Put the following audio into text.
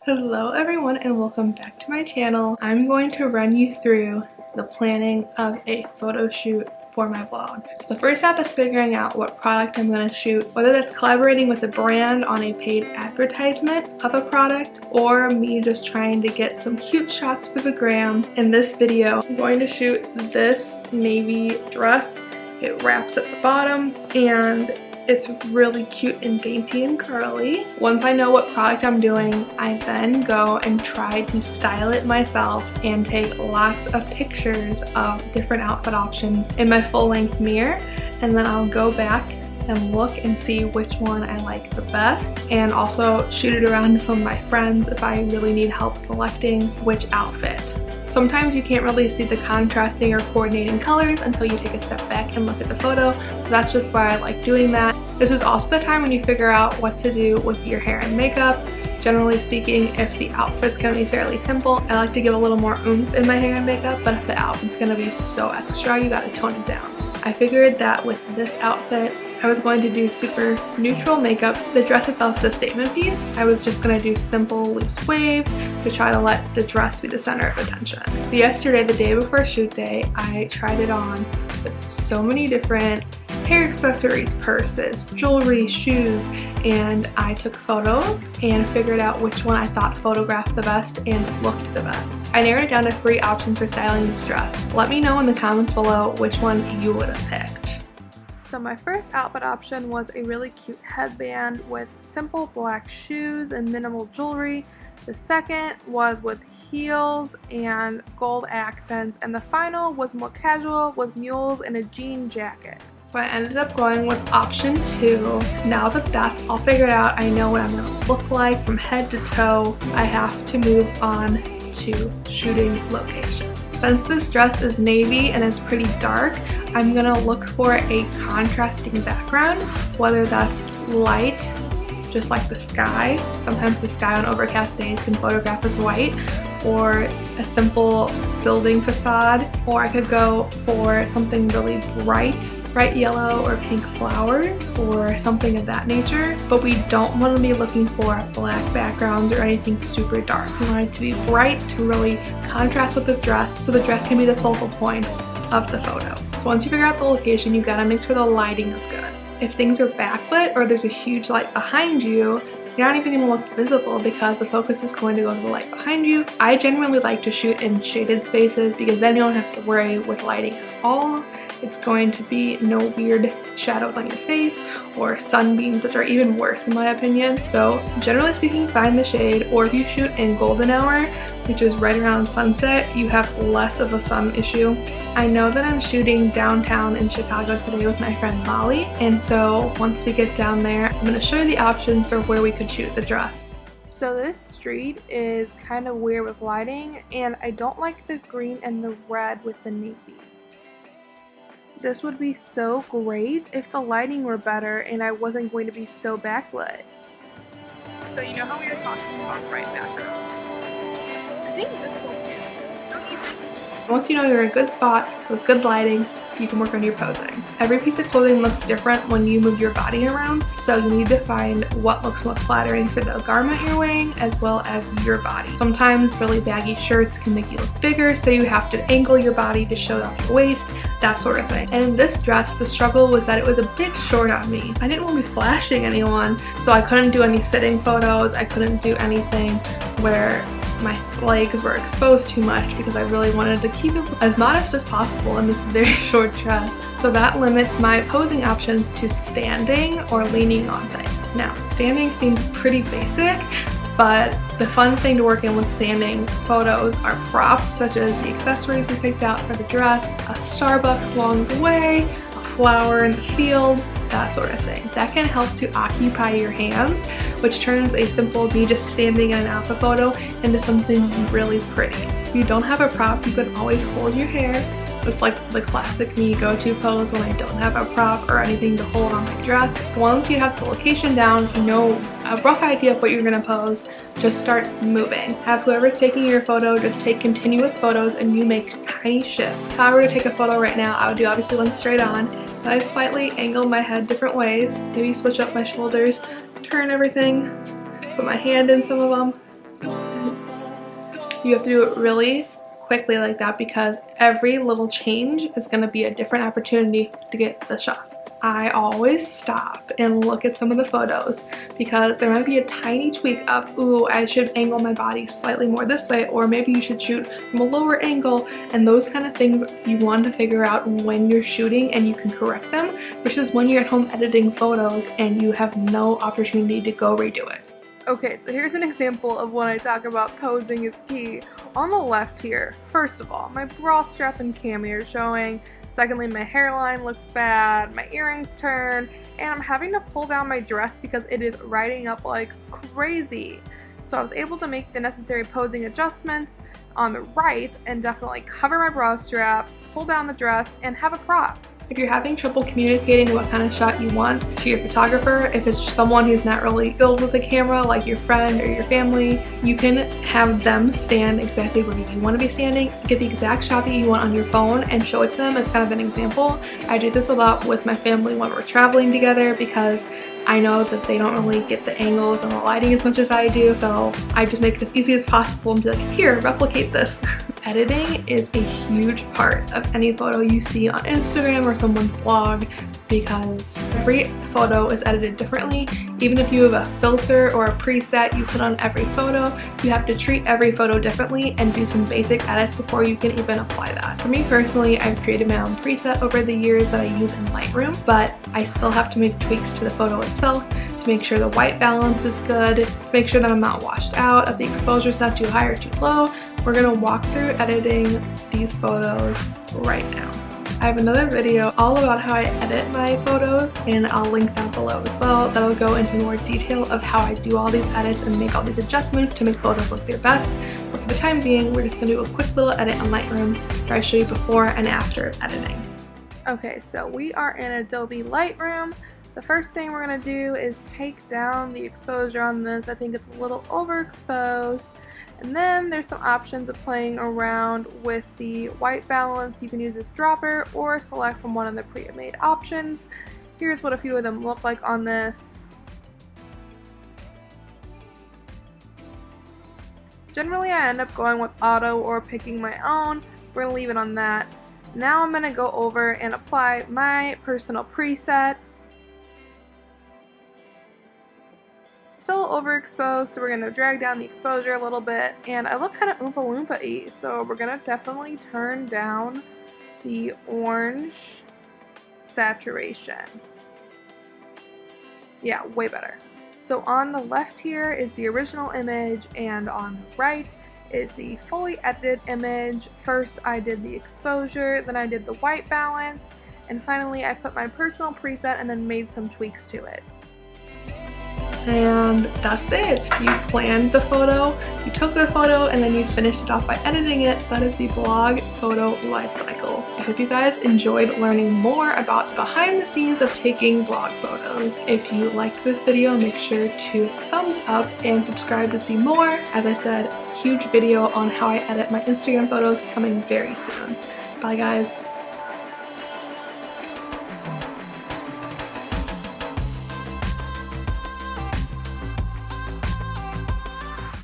Hello everyone and welcome back to my channel. I'm going to run you through the planning of a photo shoot for my vlog. So the first step is figuring out what product I'm going to shoot, whether that's collaborating with a brand on a paid advertisement of a product or me just trying to get some cute shots for the gram. In this video, I'm going to shoot this navy dress. It wraps at the bottom and it's really cute and dainty and curly. Once I know what product I'm doing, I then go and try to style it myself and take lots of pictures of different outfit options in my full-length mirror, and then I'll go back and look and see which one I like the best, and also shoot it around to some of my friends if I really need help selecting which outfit. Sometimes you can't really see the contrasting or coordinating colors until you take a step back and look at the photo, so that's just why I like doing that. This is also the time when you figure out what to do with your hair and makeup. Generally speaking, if the outfit's going to be fairly simple, I like to give a little more oomph in my hair and makeup, but if the outfit's going to be so extra, you gotta tone it down. I figured that with this outfit, I was going to do super neutral makeup. The dress itself is a statement piece. I was just going to do simple loose wave to try to let the dress be the center of attention. So yesterday, the day before shoot day, I tried it on with so many different hair accessories, purses, jewelry, shoes, and I took photos and figured out which one I thought photographed the best and looked the best. I narrowed it down to 3 options for styling this dress. Let me know in the comments below which one you would have picked. So my first outfit option was a really cute headband with simple black shoes and minimal jewelry. The second was with heels and gold accents, and the final was more casual with mules and a jean jacket. So I ended up going with option 2. Now that that's all figured out, I know what I'm going to look like from head to toe. I have to move on to shooting location. Since this dress is navy and it's pretty dark, I'm going to look for a contrasting background, whether that's light, just like the sky. Sometimes the sky on overcast days can photograph as white, or a simple building facade, or I could go for something really bright yellow or pink flowers or something of that nature. But we don't want to be looking for black backgrounds or anything super dark. We want it to be bright to really contrast with the dress, so the dress can be the focal point of the photo. So once you figure out the location, you gotta make sure the lighting is good. If things are backlit or there's a huge light behind you, you're not even going to look visible because the focus is going to go to the light behind you. I generally like to shoot in shaded spaces because then you don't have to worry with lighting at all. It's going to be no weird shadows on your face or sunbeams, which are even worse in my opinion. So generally speaking, find the shade, or if you shoot in golden hour, which is right around sunset, you have less of a sun issue. I know that I'm shooting downtown in Chicago today with my friend Molly, and so once we get down there, I'm going to show you the options for where we could shoot the dress. So this street is kind of weird with lighting, and I don't like the green and the red with the navy. This would be so great if the lighting were better and I wasn't going to be so backlit. So you know how we were talking about bright backgrounds? I think this one too. Don't you think? Once you know you're in a good spot with good lighting, you can work on your posing. Every piece of clothing looks different when you move your body around, so you need to find what looks most flattering for the garment you're wearing as well as your body. Sometimes really baggy shirts can make you look bigger, so you have to angle your body to show off your waist, that sort of thing. And in this dress, the struggle was that it was a bit short on me. I didn't want to be flashing anyone, so I couldn't do any sitting photos. I couldn't do anything where my legs were exposed too much because I really wanted to keep it as modest as possible in this very short dress. So that limits my posing options to standing or leaning on things. Now, standing seems pretty basic, but the fun thing to work in with standing photos are props such as the accessories we picked out for the dress, a Starbucks along the way, a flower in the field, that sort of thing. That can help to occupy your hands, which turns a simple me just standing in an outfit photo into something really pretty. If you don't have a prop, you can always hold your hair. It's like the classic me go-to pose when I don't have a prop or anything to hold on my dress. Once you have the location down, you know a rough idea of what you're gonna pose, just start moving. Have whoever's taking your photo just take continuous photos and you make tiny shifts. If I were to take a photo right now, I would do obviously one straight on, but I slightly angle my head different ways, maybe switch up my shoulders, turn everything, put my hand in some of them, You have to do it really quickly like that because every little change is going to be a different opportunity to get the shot. I always stop and look at some of the photos because there might be a tiny tweak of, ooh, I should angle my body slightly more this way, or maybe you should shoot from a lower angle, and those kind of things you want to figure out when you're shooting and you can correct them, versus when you're at home editing photos and you have no opportunity to go redo it. Okay, so here's an example of when I talk about posing is key. On the left here, first of all, my bra strap and cami are showing. Secondly, my hairline looks bad, my earrings turn, and I'm having to pull down my dress because it is riding up like crazy. So I was able to make the necessary posing adjustments on the right and definitely cover my bra strap, pull down the dress, and have a prop. If you're having trouble communicating what kind of shot you want to your photographer, if it's someone who's not really skilled with the camera, like your friend or your family, you can have them stand exactly where you want to be standing, get the exact shot that you want on your phone and show it to them as kind of an example. I do this a lot with my family when we're traveling together because I know that they don't really get the angles and the lighting as much as I do, so I just make it as easy as possible and be like, here, replicate this. Editing is a huge part of any photo you see on Instagram or someone's blog because every photo is edited differently. Even if you have a filter or a preset you put on every photo, you have to treat every photo differently and do some basic edits before you can even apply that. For me personally, I've created my own preset over the years that I use in Lightroom, but I still have to make tweaks to the photo itself to make sure the white balance is good, to make sure that I'm not washed out, that the exposure is not too high or too low. We're going to walk through editing these photos right now. I have another video all about how I edit my photos, and I'll link that below as well. That'll go into more detail of how I do all these edits and make all these adjustments to make photos look their best. But for the time being, we're just going to do a quick little edit on Lightroom where I show you before and after editing. Okay, so we are in Adobe Lightroom. The first thing we're going to do is take down the exposure on this. I think it's a little overexposed. And then there's some options of playing around with the white balance. You can use this dropper or select from one of the pre-made options. Here's what a few of them look like on this. Generally I end up going with auto or picking my own. We're going to leave it on that. Now I'm going to go over and apply my personal preset. Still overexposed, so we're going to drag down the exposure a little bit, and I look kind of Oompa Loompa-y, so we're going to definitely turn down the orange saturation. Yeah, way better. So on the left here is the original image, and on the right is the fully edited image. First I did the exposure, then I did the white balance, and finally I put my personal preset and then made some tweaks to it. And that's it. You planned the photo, you took the photo, and then you finished it off by editing it. That is the blog photo life cycle. I hope you guys enjoyed learning more about behind the scenes of taking blog photos. If you liked this video, make sure to thumbs up and subscribe to see more. As I said, huge video on how I edit my Instagram photos coming very soon. Bye guys.